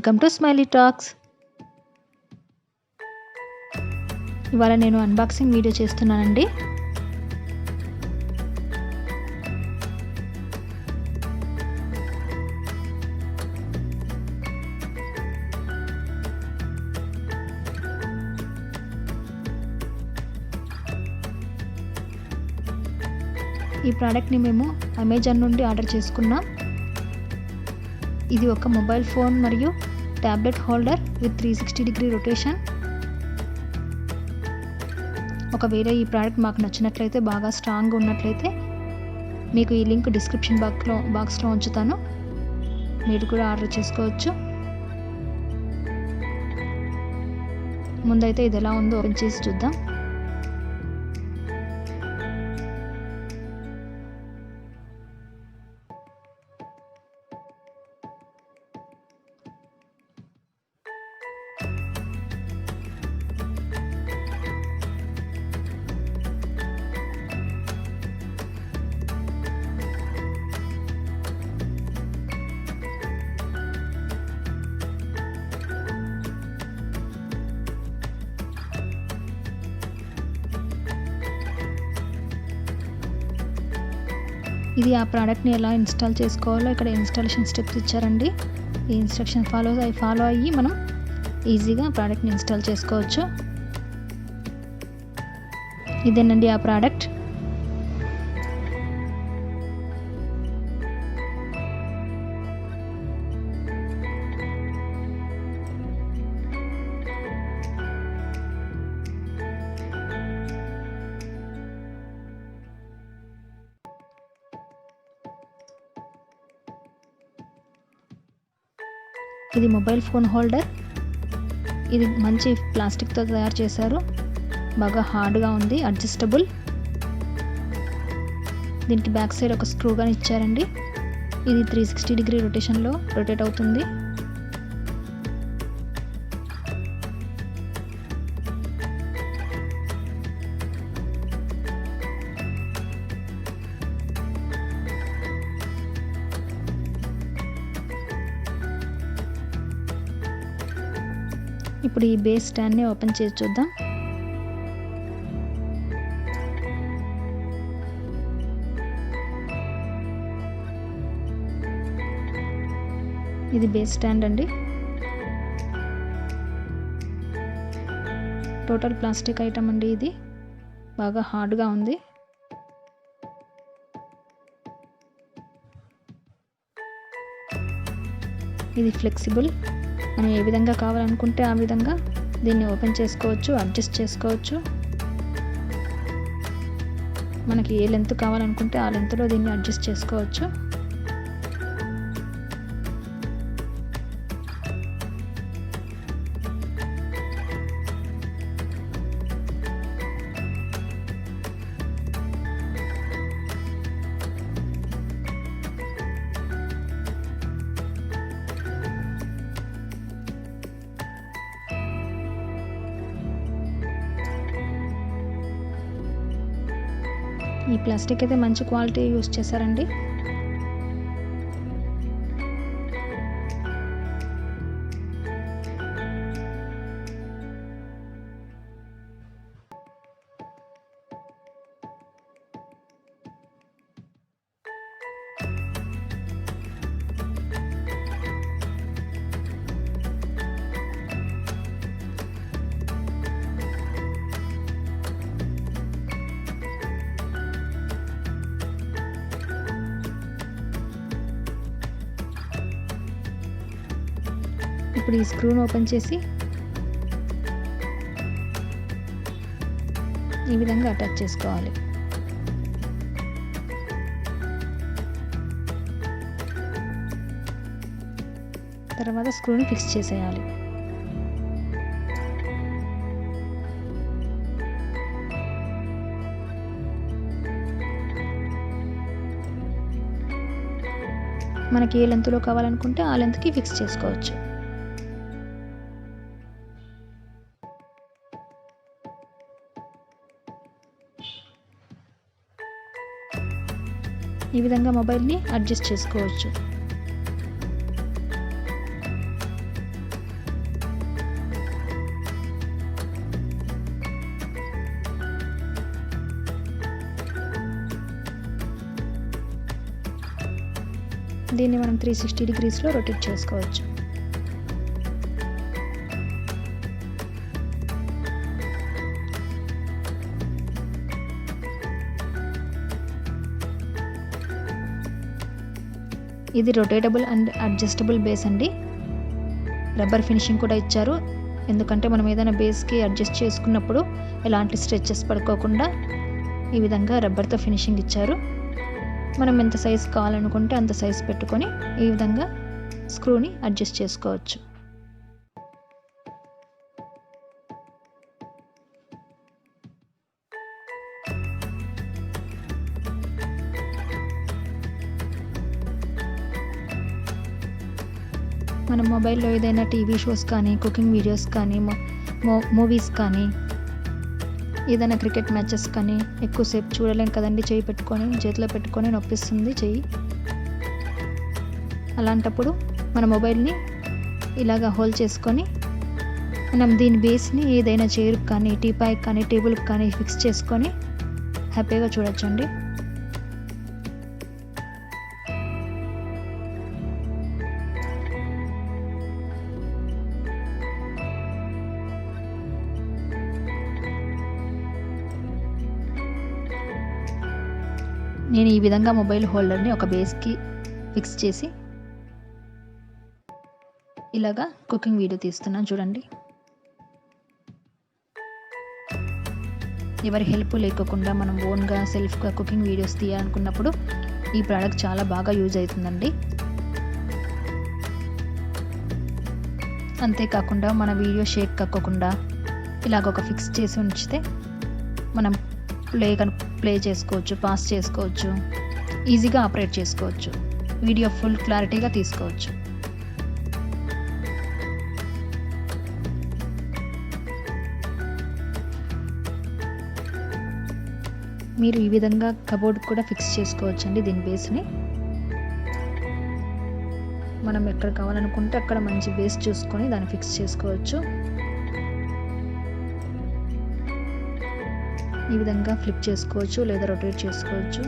Welcome to smiley talks. ఇవాళ నేను unboxing video చేస్తున్నానండి. ఈ ప్రోడక్ట్ని మేము అమెజాన్ నుండి ఆర్డర్ చేసుకున్నాం. ఇది ఒక మొబైల్ ఫోన్ మరియు tablet holder with 360 degree rotation. ఒకవేళ ఈ ప్రోడక్ట్ మాకు నచ్చినట్లయితే, బాగా స్ట్రాంగ్గా ఉన్నట్లయితే మీకు ఈ లింక్ డిస్క్రిప్షన్ బాక్స్లో ఉంచుతాను. మీరు కూడా ఆర్డర్ చేసుకోవచ్చు. ముందైతే ఇది ఎలా ఉందో ఓపెన్ చేసి చూద్దాం. ఇది ఆ ప్రోడక్ట్ని ఎలా ఇన్స్టాల్ చేసుకోవాలో ఇక్కడ ఇన్స్టాలేషన్ స్టెప్స్ ఇచ్చారండి. ఈ ఇన్స్ట్రక్షన్ ఫాలో అయ్యి మనం ఈజీగా ప్రోడక్ట్ని ఇన్స్టాల్ చేసుకోవచ్చు. ఇదేనండి ఆ ప్రోడక్ట్. ఇది మొబైల్ ఫోన్ హోల్డర్. ఇది మంచి ప్లాస్టిక్తో తయారు చేశారు. బాగా హార్డ్గా ఉంది, అడ్జస్టబుల్. దీనికి బ్యాక్ సైడ్ ఒక స్క్రూ గాని ఇచ్చారండి. ఇది 360 డిగ్రీ రొటేషన్లో రొటేట్ అవుతుంది. ఇప్పుడు ఈ బేస్ స్టాండ్ని ఓపెన్ చేసి చూద్దాం. ఇది బేస్ స్టాండ్ అండి. టోటల్ ప్లాస్టిక్ ఐటమ్ అండి. ఇది బాగా హార్డ్గా ఉంది. ఇది ఫ్లెక్సిబుల్. మనం ఏ విధంగా కావాలనుకుంటే ఆ విధంగా దీన్ని ఓపెన్ చేసుకోవచ్చు, అడ్జస్ట్ చేసుకోవచ్చు. మనకి ఏ లెంత్ కావాలనుకుంటే ఆ లెంత్లో దీన్ని అడ్జస్ట్ చేసుకోవచ్చు. ఈ ప్లాస్టిక్ అయితే మంచి క్వాలిటీ యూస్ చేశారండి. ఇప్పుడు ఈ స్క్రూను ఓపెన్ చేసి ఈ విధంగా అటాచ్ చేసుకోవాలి. తర్వాత స్క్రూని ఫిక్స్ చేసేయాలి. మనకి ఏ లెంత్లో కావాలనుకుంటే ఆ లెంత్కి ఫిక్స్ చేసుకోవచ్చు. ఈ విధంగా మొబైల్ని అడ్జస్ట్ చేసుకోవచ్చు. దీన్ని మనం 360 డిగ్రీస్లో రొటేట్ చేసుకోవచ్చు. ఇది రొటేటబుల్ అండ్ అడ్జస్టబుల్ బేస్ అండి. రబ్బర్ ఫినిషింగ్ కూడా ఇచ్చారు, ఎందుకంటే మనం ఏదైనా బేస్కి అడ్జస్ట్ చేసుకున్నప్పుడు ఎలాంటి స్ట్రెచెస్ పడుకోకుండా ఈ విధంగా రబ్బర్తో ఫినిషింగ్ ఇచ్చారు. మనం ఎంత సైజ్ కావాలనుకుంటే అంత సైజ్ పెట్టుకొని ఈ విధంగా స్క్రూని అడ్జస్ట్ చేసుకోవచ్చు. మనం మొబైల్లో ఏదైనా టీవీ షోస్ కానీ, కుకింగ్ వీడియోస్ కానీ, మూవీస్ కానీ, ఏదైనా క్రికెట్ మ్యాచెస్ కానీ ఎక్కువసేపు చూడలేం కదండి, చేతిలో పెట్టుకొని నొప్పిస్తుంది చెయ్యి. అలాంటప్పుడు మన మొబైల్ని ఇలాగా హోల్డ్ చేసుకొని మనం దీని బేస్ని ఏదైనా చైర్కి కానీ, టీపాయ్కి కానీ, టేబుల్కి కానీ ఫిక్స్ చేసుకొని హ్యాపీగా చూడొచ్చండి. నేను ఈ విధంగా మొబైల్ హోల్డర్ని ఒక బేస్కి ఫిక్స్ చేసి ఇలాగా కుకింగ్ వీడియో తీస్తున్నాను చూడండి. ఎవరి హెల్ప్ లేకోకుండా మనం ఓన్గా సెల్ఫ్గా కుకింగ్ వీడియోస్ తీయాలనుకున్నప్పుడు ఈ ప్రోడక్ట్ చాలా బాగా యూజ్ అవుతుందండి. అంతేకాకుండా మన వీడియో షేక్ కాకోకుండా ఇలాగ ఒక ఫిక్స్ చేసి ఉంచితే మనం ప్లే చేసుకోవచ్చు, పాస్ చేసుకోవచ్చు, ఈజీగా ఆపరేట్ చేసుకోవచ్చు, వీడియో ఫుల్ క్లారిటీగా తీసుకోవచ్చు. మీరు ఈ విధంగా కబోర్డ్ కూడా ఫిక్స్ చేసుకోవచ్చండి. దీని బేస్ని మనం ఎక్కడ కావాలనుకుంటే అక్కడ మంచి బేస్ చూసుకొని దాన్ని ఫిక్స్ చేసుకోవచ్చు. ఈ విధంగా ఫ్లిప్ చేసుకోవచ్చు లేదా రొటేట్ చేసుకోవచ్చు.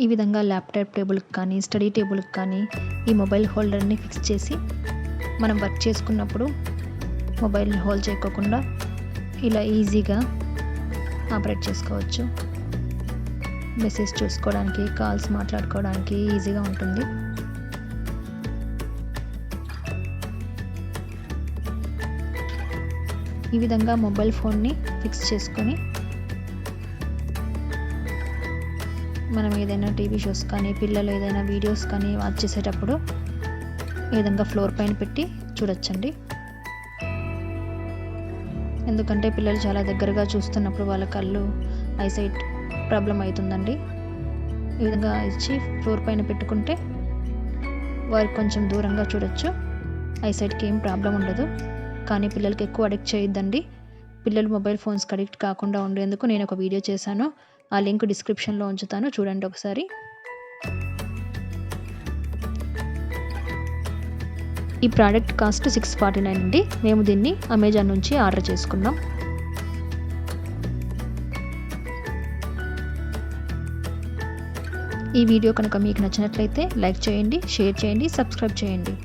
ఈ విధంగా ల్యాప్టాప్ టేబుల్కి కానీ, స్టడీ టేబుల్కి కానీ ఈ మొబైల్ హోల్డర్ని ఫిక్స్ చేసి మనం వర్క్ చేసుకున్నప్పుడు మొబైల్ని హోల్డ్ చేయకోకుండా ఇలా ఈజీగా ఆపరేట్ చేసుకోవచ్చు. మెసేజ్ చూసుకోవడానికి, కాల్స్ మాట్లాడుకోవడానికి ఈజీగా ఉంటుంది. ఈ విధంగా మొబైల్ ఫోన్ని ఫిక్స్ చేసుకొని మనం ఏదైనా టీవీ షోస్ కానీ, పిల్లలు ఏదైనా వీడియోస్ కానీ వాచ్ చేసేటప్పుడు ఈ విధంగా ఫ్లోర్ పైన పెట్టి చూడొచ్చండి. ఎందుకంటే పిల్లలు చాలా దగ్గరగా చూస్తున్నప్పుడు వాళ్ళ కళ్ళు ఐసైట్ ప్రాబ్లం అవుతుందండి. ఈ విధంగా ఇచ్చి ఫ్లోర్ పైన పెట్టుకుంటే వారికి కొంచెం దూరంగా చూడొచ్చు, ఐసైట్కి ఏం ప్రాబ్లం ఉండదు. కానీ పిల్లలకి ఎక్కువ అడిక్ట్ చేయొద్దండి. పిల్లలు మొబైల్ ఫోన్స్కి అడిక్ట్ కాకుండా ఉండేందుకు నేను ఒక వీడియో చేశాను, ఆ లింక్ డిస్క్రిప్షన్లో ఉంచుతాను, చూడండి ఒకసారి. ఈ ప్రోడక్ట్ కాస్ట్ 649 అండి. మేము దీన్ని అమెజాన్ నుంచి ఆర్డర్ చేసుకున్నాం. ఈ వీడియో కనుక మీకు నచ్చినట్లయితే లైక్ చేయండి, షేర్ చేయండి, సబ్స్క్రైబ్ చేయండి.